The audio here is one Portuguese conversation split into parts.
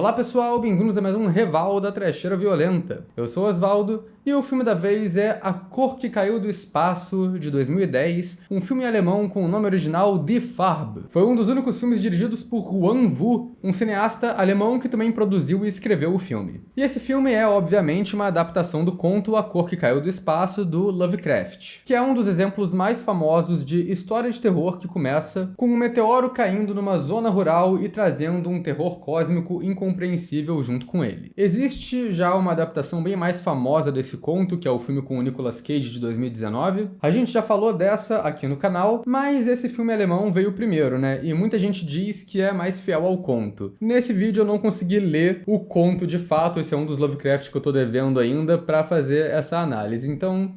Olá pessoal, bem-vindos a mais um Reval da Trecheira Violenta. Eu sou Osvaldo e o filme da vez é A Cor que Caiu do Espaço, de 2010, um filme alemão com o nome original Die Farbe. Foi um dos únicos filmes dirigidos por Huan Vu, um cineasta alemão que também produziu e escreveu o filme. E esse filme é, obviamente, uma adaptação do conto A Cor que Caiu do Espaço, do Lovecraft, que é um dos exemplos mais famosos de história de terror que começa com um meteoro caindo numa zona rural e trazendo um terror cósmico incompreensível junto com ele. Existe já uma adaptação bem mais famosa desse conto, que é o filme com o Nicolas Cage de 2019. A gente já falou dessa aqui no canal, mas esse filme alemão veio primeiro, né? E muita gente diz que é mais fiel ao conto. Nesse vídeo eu não consegui ler o conto de fato, esse é um dos Lovecraft que eu tô devendo ainda pra fazer essa análise, então...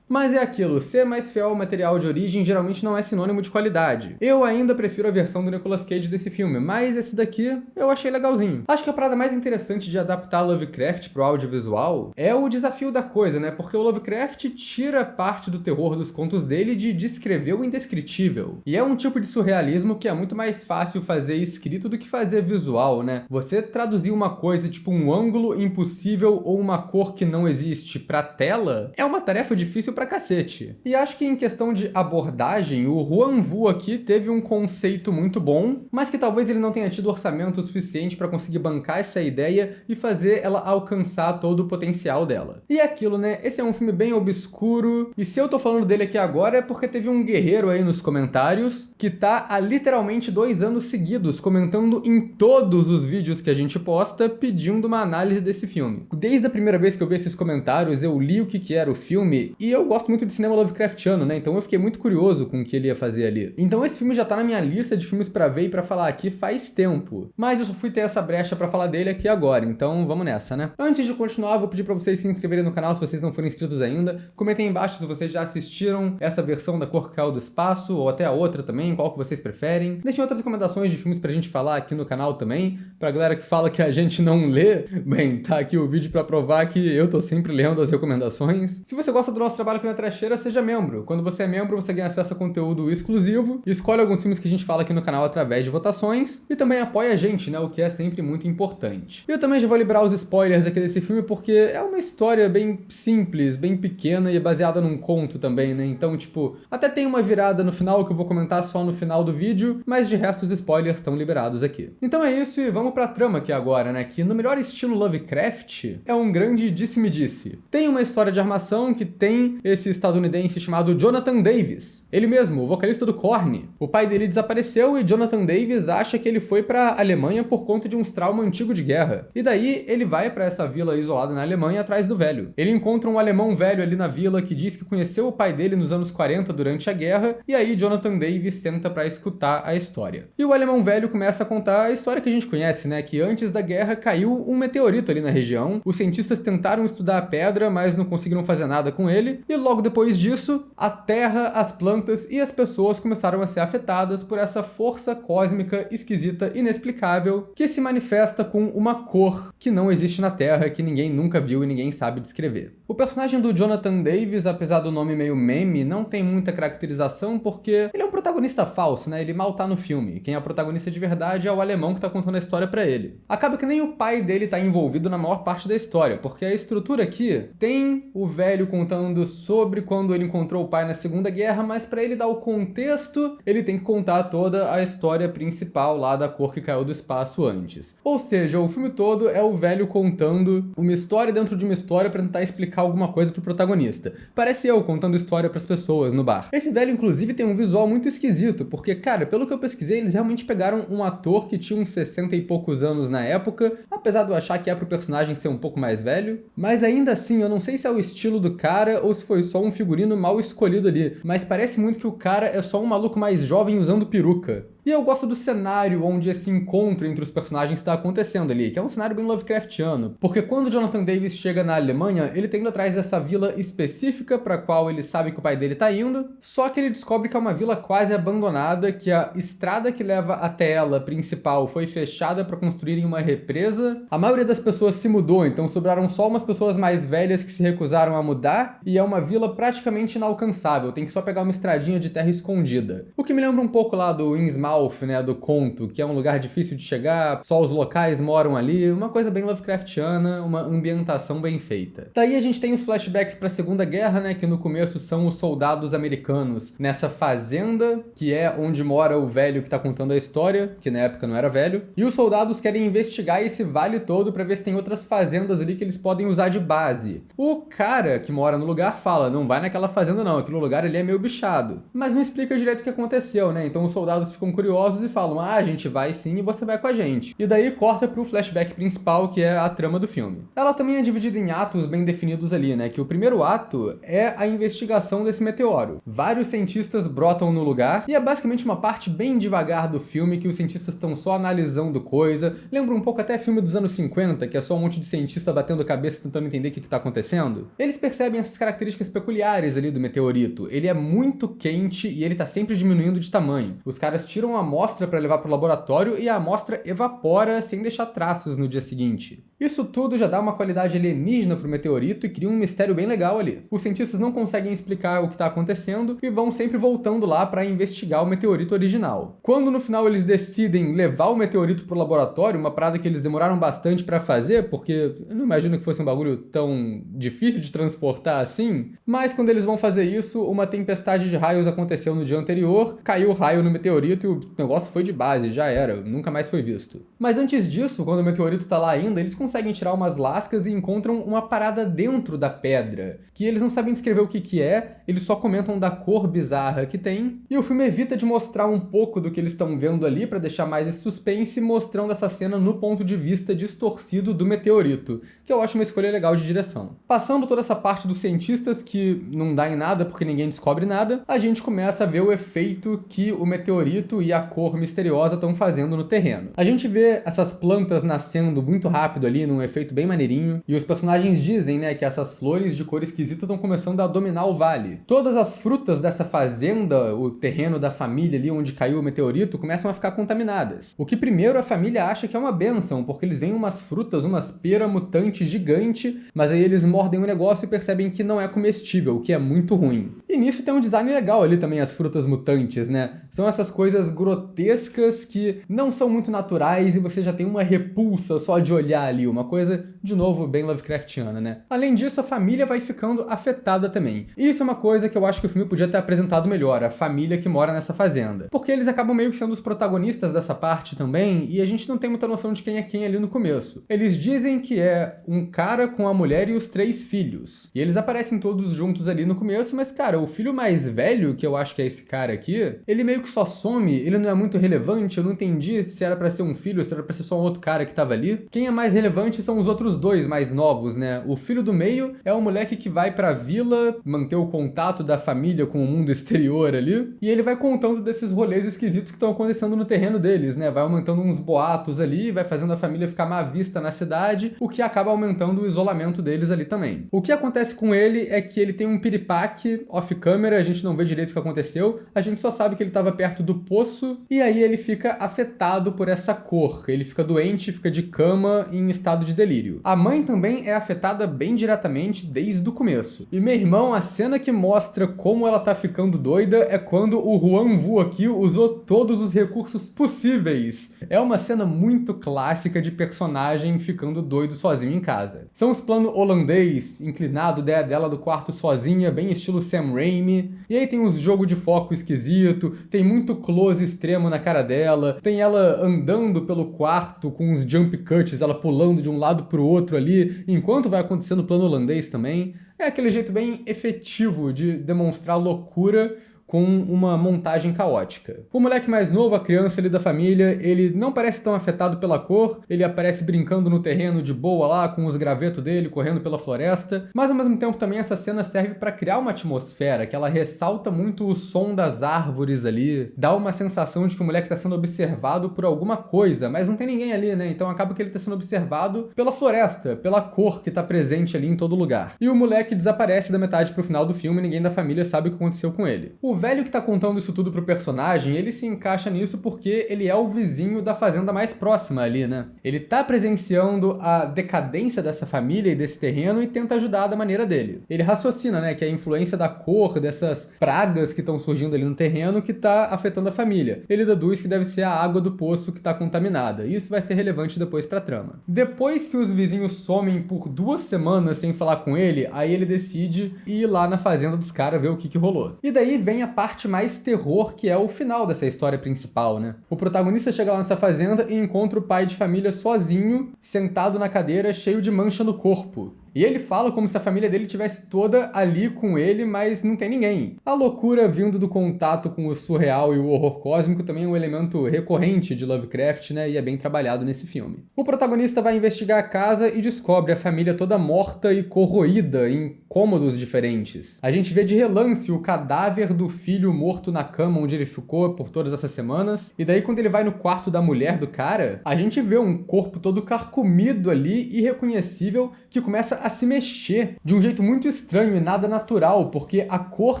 Mas é aquilo, ser mais fiel ao material de origem geralmente não é sinônimo de qualidade. Eu ainda prefiro a versão do Nicolas Cage desse filme, mas esse daqui eu achei legalzinho. Acho que a parada mais interessante de adaptar Lovecraft pro audiovisual é o desafio da coisa, né? Porque o Lovecraft tira parte do terror dos contos dele de descrever o indescritível. E é um tipo de surrealismo que é muito mais fácil fazer escrito do que fazer visual, né? Você traduzir uma coisa tipo um ângulo impossível ou uma cor que não existe pra tela é uma tarefa difícil pra cacete. E acho que em questão de abordagem, o Huan Vu aqui teve um conceito muito bom, mas que talvez ele não tenha tido orçamento suficiente para conseguir bancar essa ideia e fazer ela alcançar todo o potencial dela. E é aquilo, né? Esse é um filme bem obscuro, e se eu tô falando dele aqui agora é porque teve um guerreiro aí nos comentários que tá há literalmente 2 anos seguidos comentando em todos os vídeos que a gente posta pedindo uma análise desse filme. Desde a primeira vez que eu vi esses comentários, eu li o que era o filme e eu gosto muito de cinema Lovecraftiano, né? Então eu fiquei muito curioso com o que ele ia fazer ali. Então esse filme já tá na minha lista de filmes pra ver e pra falar aqui faz tempo. Mas eu só fui ter essa brecha pra falar dele aqui agora, então vamos nessa, né? Antes de continuar, vou pedir pra vocês se inscreverem no canal se vocês não forem inscritos ainda. Comentem aí embaixo se vocês já assistiram essa versão da Cor que Caiu do Espaço, ou até a outra também, qual que vocês preferem. Deixem outras recomendações de filmes pra gente falar aqui no canal também. Pra galera que fala que a gente não lê, bem, tá aqui o vídeo pra provar que eu tô sempre lendo as recomendações. Se você gosta do nosso trabalho aqui na Trecheira, seja membro. Quando você é membro, você ganha acesso a conteúdo exclusivo, escolhe alguns filmes que a gente fala aqui no canal através de votações e também apoia a gente, né, o que é sempre muito importante. Eu também já vou liberar os spoilers aqui desse filme porque é uma história bem simples, bem pequena e é baseada num conto também, né, então tipo, até tem uma virada no final que eu vou comentar só no final do vídeo, mas de resto os spoilers estão liberados aqui. Então é isso e vamos pra trama aqui agora, né, que no melhor estilo Lovecraft é um grande disse-me-disse. Tem uma história de armação que tem esse estadunidense chamado Jonathan Davis. Ele mesmo, o vocalista do Korn. O pai dele desapareceu e Jonathan Davis acha que ele foi pra Alemanha por conta de uns traumas antigos de guerra. E daí ele vai pra essa vila isolada na Alemanha atrás do velho. Ele encontra um alemão velho ali na vila que diz que conheceu o pai dele nos anos 40 durante a guerra e aí Jonathan Davis senta pra escutar a história. E o alemão velho começa a contar a história que a gente conhece, né? Que antes da guerra caiu um meteorito ali na região. Os cientistas tentaram estudar a pedra, mas não conseguiram fazer nada com ele. E logo depois disso, a terra, as plantas e as pessoas começaram a ser afetadas por essa força cósmica esquisita, inexplicável, que se manifesta com uma cor que não existe na Terra, que ninguém nunca viu e ninguém sabe descrever. O personagem do Jonathan Davis, apesar do nome meio meme, não tem muita caracterização porque ele é um protagonista falso, né? Ele mal tá no filme. Quem é o protagonista de verdade é o alemão que tá contando a história pra ele. Acaba que nem o pai dele tá envolvido na maior parte da história, porque a estrutura aqui tem o velho contando sobre quando ele encontrou o pai na Segunda Guerra, mas para ele dar o contexto, ele tem que contar toda a história principal lá da Cor que Caiu do Espaço antes. Ou seja, o filme todo é o velho contando uma história dentro de uma história para tentar explicar alguma coisa pro protagonista. Parece eu contando história pras pessoas no bar. Esse velho, inclusive, tem um visual muito esquisito, porque, cara, pelo que eu pesquisei, eles realmente pegaram um ator que tinha uns 60 e poucos anos na época, apesar de eu achar que é pro personagem ser um pouco mais velho, mas ainda assim, eu não sei se é o estilo do cara ou se foi só um figurino mal escolhido ali, mas parece muito que o cara é só um maluco mais jovem usando peruca. E eu gosto do cenário onde esse encontro entre os personagens está acontecendo ali, que é um cenário bem Lovecraftiano. Porque quando Jonathan Davis chega na Alemanha, ele tá indo atrás dessa vila específica para qual ele sabe que o pai dele tá indo, só que ele descobre que é uma vila quase abandonada, que a estrada que leva até ela principal foi fechada para construírem uma represa. A maioria das pessoas se mudou, então sobraram só umas pessoas mais velhas que se recusaram a mudar, e é uma vila praticamente inalcançável, tem que só pegar uma estradinha de terra escondida. O que me lembra um pouco lá do Innsmouth Innsmouth, né, do conto, que é um lugar difícil de chegar, só os locais moram ali, uma coisa bem Lovecraftiana, uma ambientação bem feita. Daí a gente tem os flashbacks para a Segunda Guerra, né, que no começo são os soldados americanos nessa fazenda, que é onde mora o velho que tá contando a história, que na época não era velho, e os soldados querem investigar esse vale todo para ver se tem outras fazendas ali que eles podem usar de base. O cara que mora no lugar fala, não vai naquela fazenda não, aquele lugar ali é meio bichado. Mas não explica direito o que aconteceu, né? Então os soldados ficam curiosos e falam, a gente vai sim e você vai com a gente. E daí corta pro flashback principal, que é a trama do filme. Ela também é dividida em atos bem definidos ali, né? Que o primeiro ato é a investigação desse meteoro. Vários cientistas brotam no lugar e é basicamente uma parte bem devagar do filme que os cientistas estão só analisando coisa. Lembra um pouco até filme dos anos 50, que é só um monte de cientista batendo cabeça tentando entender o que tá acontecendo. Eles percebem essas características peculiares ali do meteorito. Ele é muito quente e ele tá sempre diminuindo de tamanho. Os caras tiram a amostra para levar pro laboratório e a amostra evapora sem deixar traços no dia seguinte. Isso tudo já dá uma qualidade alienígena pro meteorito e cria um mistério bem legal ali. Os cientistas não conseguem explicar o que tá acontecendo e vão sempre voltando lá para investigar o meteorito original. Quando no final eles decidem levar o meteorito pro laboratório, uma parada que eles demoraram bastante para fazer, porque eu não imagino que fosse um bagulho tão difícil de transportar assim, mas quando eles vão fazer isso, uma tempestade de raios aconteceu no dia anterior, caiu o raio no meteorito e o negócio foi de base, já era, nunca mais foi visto. Mas antes disso, quando o meteorito tá lá ainda, eles conseguem tirar umas lascas e encontram uma parada dentro da pedra, que eles não sabem descrever o que é, eles só comentam da cor bizarra que tem, e o filme evita de mostrar um pouco do que eles estão vendo ali para deixar mais esse suspense, mostrando essa cena no ponto de vista distorcido do meteorito, que eu acho uma escolha legal de direção. Passando toda essa parte dos cientistas, que não dá em nada porque ninguém descobre nada, a gente começa a ver o efeito que o meteorito e a cor misteriosa estão fazendo no terreno. A gente vê essas plantas nascendo muito rápido ali, num efeito bem maneirinho, e os personagens dizem, né, que essas flores de cor esquisita estão começando a dominar o vale. Todas as frutas dessa fazenda, o terreno da família ali onde caiu o meteorito, começam a ficar contaminadas. O que primeiro a família acha que é uma bênção, porque eles veem umas frutas, umas pera mutante gigante, mas aí eles mordem o negócio e percebem que não é comestível, o que é muito ruim. E nisso tem um design legal ali também, as frutas mutantes, né? São essas coisas grotescas que não são muito naturais e você já tem uma repulsa só de olhar ali, uma coisa, de novo, bem Lovecraftiana, né? Além disso, a família vai ficando afetada também. E isso é uma coisa que eu acho que o filme podia ter apresentado melhor, a família que mora nessa fazenda. Porque eles acabam meio que sendo os protagonistas dessa parte também, e a gente não tem muita noção de quem é quem ali no começo. Eles dizem que é um cara com a mulher e os 3 filhos. E eles aparecem todos juntos ali no começo, mas cara, o filho mais velho, que eu acho que é esse cara aqui, ele meio que só some, ele não é muito relevante, eu não entendi se era pra ser um filho, se era pra ser só um outro cara que tava ali. Quem é mais relevante são os outros 2 mais novos, né? O filho do meio é o moleque que vai pra vila, manter o contato da família com o mundo exterior ali, e ele vai contando desses rolês esquisitos que estão acontecendo no terreno deles, né? Vai aumentando uns boatos ali, vai fazendo a família ficar má vista na cidade, o que acaba aumentando o isolamento deles ali também. O que acontece com ele é que ele tem um piripaque off-câmera, a gente não vê direito o que aconteceu, a gente só sabe que ele estava perto do poço, e aí ele fica afetado por essa cor, ele fica doente, fica de cama em estado de delírio. A mãe também é afetada bem diretamente desde o começo. E meu irmão, a cena que mostra como ela tá ficando doida é quando o Juan Vu aqui usou todos os recursos possíveis. É uma cena muito clássica de personagem ficando doido sozinho em casa. São os planos holandês, inclinado dela do quarto sozinha, bem estilo Sam Raimi. E aí tem os jogos de foco esquisito, tem muito close extremo na cara dela, tem ela andando pelo quarto com uns jump cuts, ela pulando de um lado pro outro ali, enquanto vai acontecendo o plano holandês também. É aquele jeito bem efetivo de demonstrar loucura com uma montagem caótica. O moleque mais novo, a criança ali da família, ele não parece tão afetado pela cor, ele aparece brincando no terreno de boa lá, com os gravetos dele, correndo pela floresta, mas ao mesmo tempo também essa cena serve para criar uma atmosfera, que ela ressalta muito o som das árvores ali, dá uma sensação de que o moleque tá sendo observado por alguma coisa, mas não tem ninguém ali, né? Então acaba que ele tá sendo observado pela floresta, pela cor que tá presente ali em todo lugar. E o moleque desaparece da metade pro final do filme e ninguém da família sabe o que aconteceu com ele. O velho que tá contando isso tudo pro personagem, ele se encaixa nisso porque ele é o vizinho da fazenda mais próxima ali, né? Ele tá presenciando a decadência dessa família e desse terreno e tenta ajudar da maneira dele. Ele raciocina, né, que a influência da cor, dessas pragas que estão surgindo ali no terreno que tá afetando a família. Ele deduz que deve ser a água do poço que tá contaminada. E isso vai ser relevante depois pra trama. Depois que os vizinhos somem por 2 semanas sem falar com ele, aí ele decide ir lá na fazenda dos caras ver o que rolou. E daí vem a parte mais terror, que é o final dessa história principal, né? O protagonista chega lá nessa fazenda e encontra o pai de família sozinho, sentado na cadeira, cheio de mancha no corpo. E ele fala como se a família dele estivesse toda ali com ele, mas não tem ninguém. A loucura vindo do contato com o surreal e o horror cósmico também é um elemento recorrente de Lovecraft, né? E é bem trabalhado nesse filme. O protagonista vai investigar a casa e descobre a família toda morta e corroída em cômodos diferentes. A gente vê de relance o cadáver do filho morto na cama onde ele ficou por todas essas semanas. E daí quando ele vai no quarto da mulher do cara, a gente vê um corpo todo carcomido ali, irreconhecível, que começa a se mexer de um jeito muito estranho e nada natural, porque a cor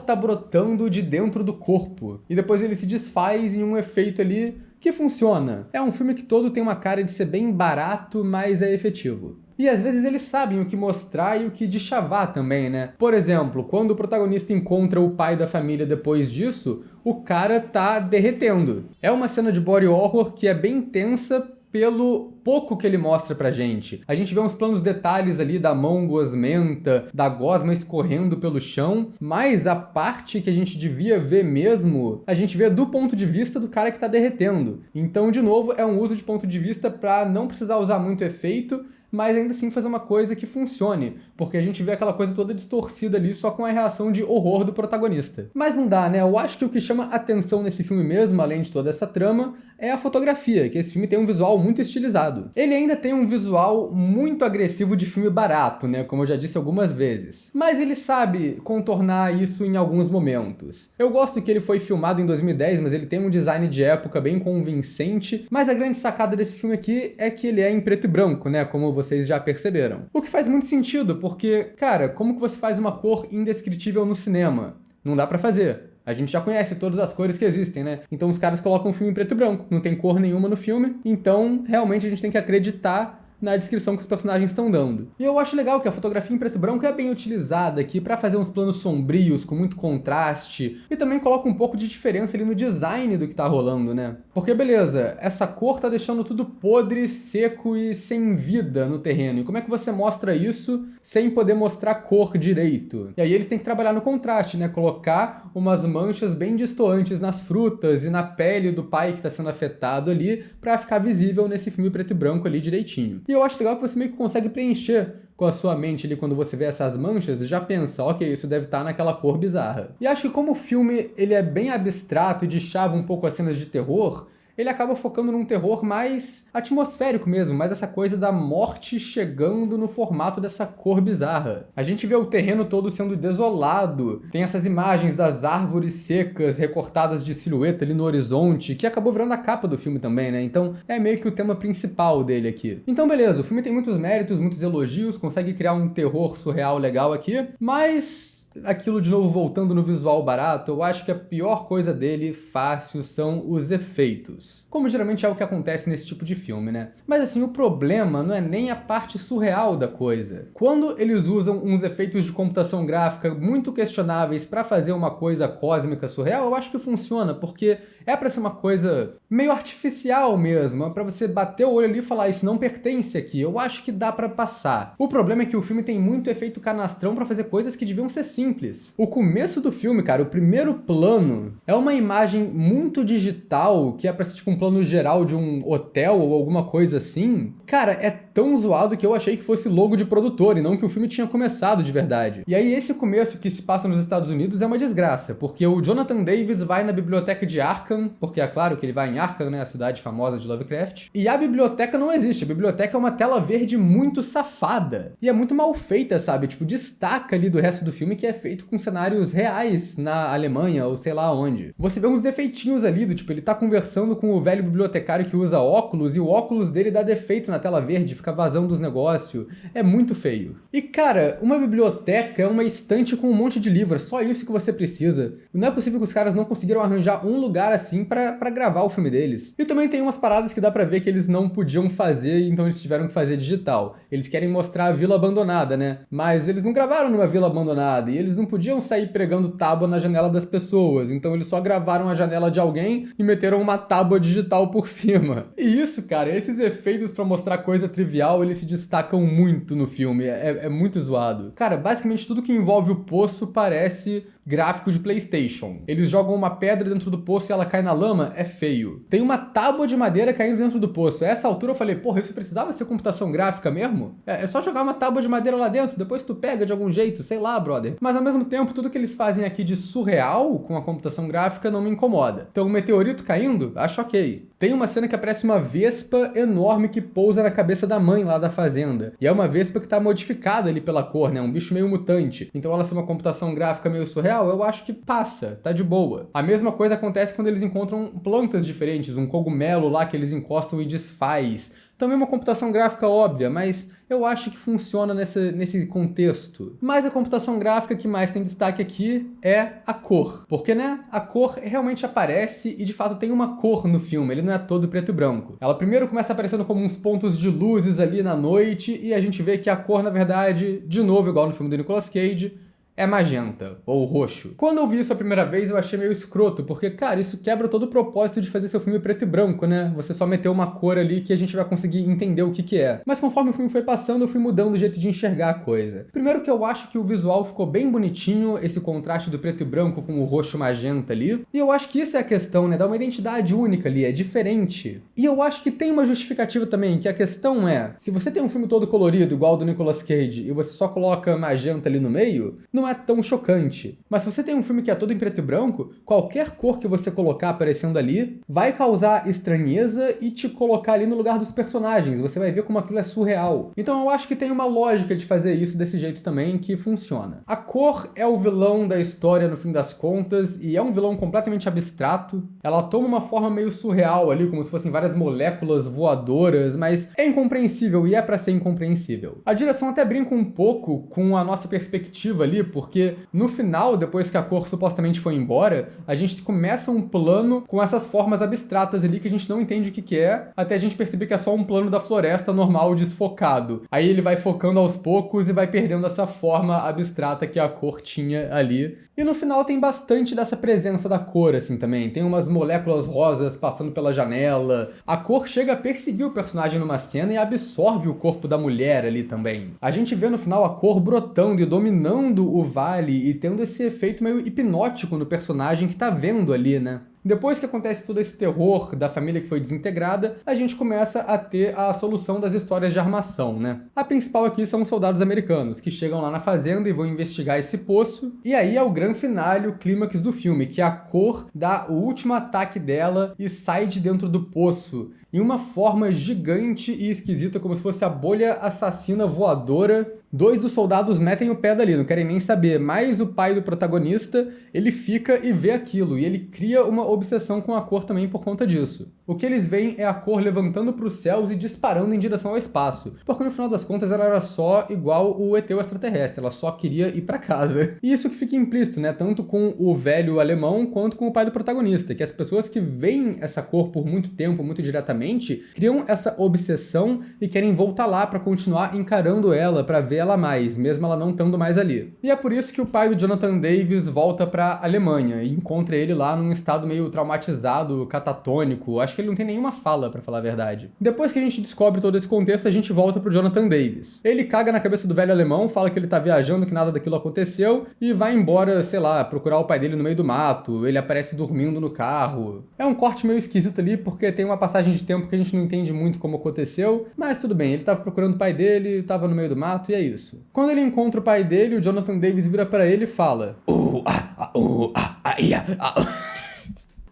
tá brotando de dentro do corpo. E depois ele se desfaz em um efeito ali que funciona. É um filme que todo tem uma cara de ser bem barato, mas é efetivo. E às vezes eles sabem o que mostrar e o que deschavar também, né? Por exemplo, quando o protagonista encontra o pai da família depois disso, o cara tá derretendo. É uma cena de body horror que é bem tensa pelo pouco que ele mostra pra gente. A gente vê uns planos detalhes ali da mão gosmenta, da gosma escorrendo pelo chão, mas a parte que a gente devia ver mesmo, a gente vê do ponto de vista do cara que tá derretendo. Então, de novo, é um uso de ponto de vista pra não precisar usar muito efeito, mas ainda assim fazer uma coisa que funcione, porque a gente vê aquela coisa toda distorcida ali só com a reação de horror do protagonista. Mas não dá, né? Eu acho que o que chama atenção nesse filme mesmo, além de toda essa trama, é a fotografia, que esse filme tem um visual muito estilizado. Ele ainda tem um visual muito agressivo de filme barato, né? Como eu já disse algumas vezes. Mas ele sabe contornar isso em alguns momentos. Eu gosto que ele foi filmado em 2010, mas ele tem um design de época bem convincente, mas a grande sacada desse filme aqui é que ele é em preto e branco, né? Como vocês já perceberam. O que faz muito sentido, porque, cara, como que você faz uma cor indescritível no cinema? Não dá pra fazer. A gente já conhece todas as cores que existem, né? Então os caras colocam um filme em preto e branco. Não tem cor nenhuma no filme, então realmente a gente tem que acreditar na descrição que os personagens estão dando. E eu acho legal que a fotografia em preto e branco é bem utilizada aqui pra fazer uns planos sombrios, com muito contraste, e também coloca um pouco de diferença ali no design do que tá rolando, né? Porque beleza, essa cor tá deixando tudo podre, seco e sem vida no terreno. E como é que você mostra isso sem poder mostrar cor direito? E aí eles têm que trabalhar no contraste, né? Colocar umas manchas bem distoantes nas frutas e na pele do pai que tá sendo afetado ali, pra ficar visível nesse filme preto e branco ali direitinho. E eu acho legal que você meio que consegue preencher com a sua mente ali quando você vê essas manchas, já pensa, ok, isso deve estar naquela cor bizarra. E acho que como o filme ele é bem abstrato e deschava um pouco as cenas de terror, ele acaba focando num terror mais atmosférico mesmo, mais essa coisa da morte chegando no formato dessa cor bizarra. A gente vê o terreno todo sendo desolado, tem essas imagens das árvores secas recortadas de silhueta ali no horizonte, que acabou virando a capa do filme também, né? Então é meio que o tema principal dele aqui. Então beleza, o filme tem muitos méritos, muitos elogios, consegue criar um terror surreal legal aqui, mas aquilo de novo voltando no visual barato, eu acho que a pior coisa dele, fácil, são os efeitos. Como geralmente é o que acontece nesse tipo de filme, né? Mas assim, o problema não é nem a parte surreal da coisa. Quando eles usam uns efeitos de computação gráfica muito questionáveis pra fazer uma coisa cósmica surreal, eu acho que funciona, porque é pra ser uma coisa meio artificial mesmo, é pra você bater o olho ali e falar, isso não pertence aqui, eu acho que dá pra passar. O problema é que o filme tem muito efeito canastrão pra fazer coisas que deviam ser simples. O começo do filme, cara, o primeiro plano, é uma imagem muito digital, que é pra ser tipo um plano geral de um hotel ou alguma coisa assim. Cara, é tão zoado que eu achei que fosse logo de produtor e não que o filme tinha começado de verdade. E aí esse começo que se passa nos Estados Unidos é uma desgraça, porque o Jonathan Davis vai na biblioteca de Arkham, porque é claro que ele vai em Arkham, né, a cidade famosa de Lovecraft, e a biblioteca não existe, a biblioteca é uma tela verde muito safada, e é muito mal feita, sabe, tipo, destaca ali do resto do filme que é feito com cenários reais na Alemanha ou sei lá onde. Você vê uns defeitinhos ali, do tipo, ele tá conversando com o velho bibliotecário que usa óculos e o óculos dele dá defeito na tela verde, fica vazando os negócios. É muito feio. E cara, uma biblioteca é uma estante com um monte de livro, é só isso que você precisa. Não é possível que os caras não conseguiram arranjar um lugar assim pra gravar o filme deles. E também tem umas paradas que dá pra ver que eles não podiam fazer, então eles tiveram que fazer digital. Eles querem mostrar a vila abandonada, né? Mas eles não gravaram numa vila abandonada e eles não podiam sair pregando tábua na janela das pessoas, então eles só gravaram a janela de alguém e meteram uma tábua digital por cima. E isso, cara, esses efeitos pra mostrar coisa trivial, eles se destacam muito no filme, é muito zoado. Cara, basicamente tudo que envolve o poço parece gráfico de PlayStation. Eles jogam uma pedra dentro do poço e ela cai na lama, é feio. Tem uma tábua de madeira caindo dentro do poço. A essa altura eu falei, porra, isso precisava ser computação gráfica mesmo? É só jogar uma tábua de madeira lá dentro, depois tu pega de algum jeito, sei lá, brother. Mas ao mesmo tempo, tudo que eles fazem aqui de surreal com a computação gráfica não me incomoda. Então, um meteorito caindo, acho ok. Tem uma cena que aparece uma vespa enorme que pousa na cabeça da mãe lá da fazenda. E é uma vespa que tá modificada ali pela cor, né? Um bicho meio mutante. Então ela ser uma computação gráfica meio surreal, eu acho que passa, tá de boa. A mesma coisa acontece quando eles encontram plantas diferentes, um cogumelo lá que eles encostam e desfaz. Também uma computação gráfica óbvia, mas eu acho que funciona nesse contexto. Mas a computação gráfica que mais tem destaque aqui é a cor. Porque, né, a cor realmente aparece e de fato tem uma cor no filme, ele não é todo preto e branco. Ela primeiro começa aparecendo como uns pontos de luzes ali na noite e a gente vê que a cor, na verdade, de novo, igual no filme do Nicolas Cage, é magenta, ou roxo. Quando eu vi isso a primeira vez, eu achei meio escroto, porque, cara, isso quebra todo o propósito de fazer seu filme preto e branco, né? Você só meter uma cor ali que a gente vai conseguir entender o que é. Mas conforme o filme foi passando, eu fui mudando o jeito de enxergar a coisa. Primeiro que eu acho que o visual ficou bem bonitinho, esse contraste do preto e branco com o roxo magenta ali. E eu acho que isso é a questão, né? Dá uma identidade única ali, é diferente. E eu acho que tem uma justificativa também, que a questão é, se você tem um filme todo colorido, igual o do Nicolas Cage, e você só coloca magenta ali no meio, não é tão chocante. Mas se você tem um filme que é todo em preto e branco, qualquer cor que você colocar aparecendo ali vai causar estranheza e te colocar ali no lugar dos personagens. Você vai ver como aquilo é surreal. Então eu acho que tem uma lógica de fazer isso desse jeito também que funciona. A cor é o vilão da história no fim das contas e é um vilão completamente abstrato. Ela toma uma forma meio surreal ali, como se fossem várias moléculas voadoras, mas é incompreensível e é pra ser incompreensível. A direção até brinca um pouco com a nossa perspectiva ali, porque no final, depois que a cor supostamente foi embora, a gente começa um plano com essas formas abstratas ali que a gente não entende o que é, até a gente perceber que é só um plano da floresta normal desfocado. Aí ele vai focando aos poucos e vai perdendo essa forma abstrata que a cor tinha ali. E no final tem bastante dessa presença da cor, assim, também. Tem umas moléculas rosas passando pela janela. A cor chega a perseguir o personagem numa cena e absorve o corpo da mulher ali também. A gente vê no final a cor brotando e dominando o vale e tendo esse efeito meio hipnótico no personagem que tá vendo ali, né? Depois que acontece todo esse terror da família que foi desintegrada, a gente começa a ter a solução das histórias de armação, né? A principal aqui são os soldados americanos, que chegam lá na fazenda e vão investigar esse poço, e aí é o grande finale, o clímax do filme, que a cor dá o último ataque dela e sai de dentro do poço, em uma forma gigante e esquisita, como se fosse a bolha assassina voadora. Dois dos soldados metem o pé dali, não querem nem saber, mas o pai do protagonista, ele fica e vê aquilo, e ele cria uma obsessão com a cor também por conta disso. O que eles veem é a cor levantando para os céus e disparando em direção ao espaço, porque no final das contas ela era só igual o ET extraterrestre, ela só queria ir para casa. E isso que fica implícito, né, tanto com o velho alemão quanto com o pai do protagonista, que as pessoas que veem essa cor por muito tempo, muito diretamente, criam essa obsessão e querem voltar lá para continuar encarando ela, para ver ela mais, mesmo ela não estando mais ali. E é por isso que o pai do Jonathan Davis volta pra Alemanha e encontra ele lá num estado meio traumatizado, catatônico. Acho que ele não tem nenhuma fala, pra falar a verdade. Depois que a gente descobre todo esse contexto, a gente volta pro Jonathan Davis. Ele caga na cabeça do velho alemão, fala que ele tá viajando, que nada daquilo aconteceu e vai embora, sei lá, procurar o pai dele no meio do mato. Ele aparece dormindo no carro. É um corte meio esquisito ali, porque tem uma passagem de tempo que a gente não entende muito como aconteceu, mas tudo bem, ele tava procurando o pai dele, tava no meio do mato e é isso. Quando ele encontra o pai dele, o Jonathan Davis vira pra ele e fala: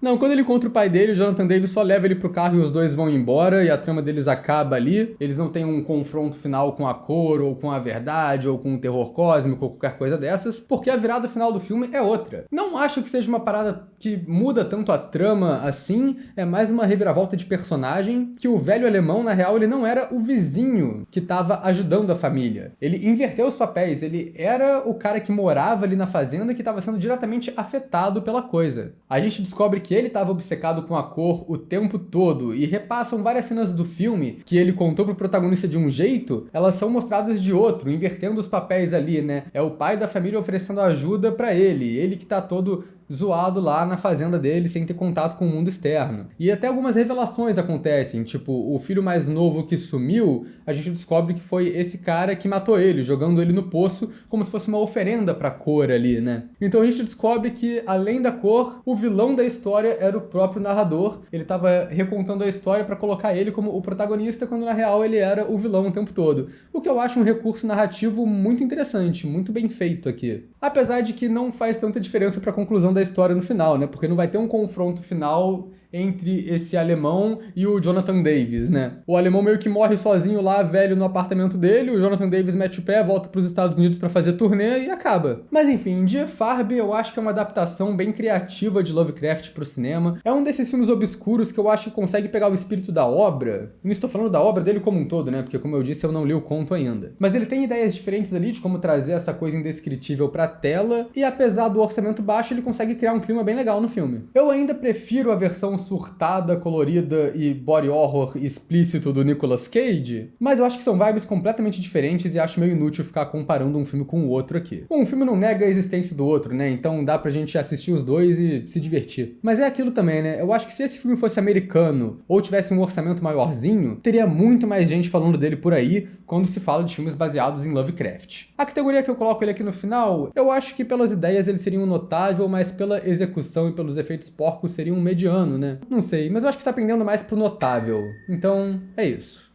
Não, quando ele encontra o pai dele, o Jonathan Davis só leva ele pro carro e os dois vão embora e a trama deles acaba ali. Eles não têm um confronto final com a cor, ou com a verdade, ou com o terror cósmico, ou qualquer coisa dessas, porque a virada final do filme é outra. Não acho que seja uma parada que muda tanto a trama assim, é mais uma reviravolta de personagem, que o velho alemão, na real, ele não era o vizinho que tava ajudando a família. Ele inverteu os papéis, ele era o cara que morava ali na fazenda que estava sendo diretamente afetado pela coisa. A gente descobre que ele estava obcecado com a cor o tempo todo e repassam várias cenas do filme que ele contou pro protagonista de um jeito, elas são mostradas de outro, invertendo os papéis ali, né? É o pai da família oferecendo ajuda pra ele que tá todo zoado lá na fazenda dele, sem ter contato com o mundo externo. E até algumas revelações acontecem, tipo, o filho mais novo que sumiu, a gente descobre que foi esse cara que matou ele, jogando ele no poço como se fosse uma oferenda pra cor ali, né? Então a gente descobre que, além da cor, o vilão da história era o próprio narrador. Ele tava recontando a história pra colocar ele como o protagonista, quando na real ele era o vilão o tempo todo. O que eu acho um recurso narrativo muito interessante, muito bem feito aqui. Apesar de que não faz tanta diferença pra conclusão da história no final, né? Porque não vai ter um confronto final entre esse alemão e o Jonathan Davis, né? O alemão meio que morre sozinho lá, velho, no apartamento dele, o Jonathan Davis mete o pé, volta pros Estados Unidos pra fazer turnê e acaba. Mas enfim, Die Farbe eu acho que é uma adaptação bem criativa de Lovecraft pro cinema. É um desses filmes obscuros que eu acho que consegue pegar o espírito da obra. Não estou falando da obra dele como um todo, né? Porque como eu disse, eu não li o conto ainda. Mas ele tem ideias diferentes ali de como trazer essa coisa indescritível pra tela, e apesar do orçamento baixo, ele consegue criar um clima bem legal no filme. Eu ainda prefiro a versão surtada, colorida e body horror explícito do Nicolas Cage, mas eu acho que são vibes completamente diferentes e acho meio inútil ficar comparando um filme com o outro aqui. Um filme não nega a existência do outro, né? Então dá pra gente assistir os dois e se divertir. Mas é aquilo também, né? Eu acho que se esse filme fosse americano ou tivesse um orçamento maiorzinho, teria muito mais gente falando dele por aí quando se fala de filmes baseados em Lovecraft. A categoria que eu coloco ele aqui no final, eu acho que pelas ideias ele seria um notável, mas pela execução e pelos efeitos porcos seria um mediano, né? Não sei, mas eu acho que tá pendendo mais pro notável. Então, é isso.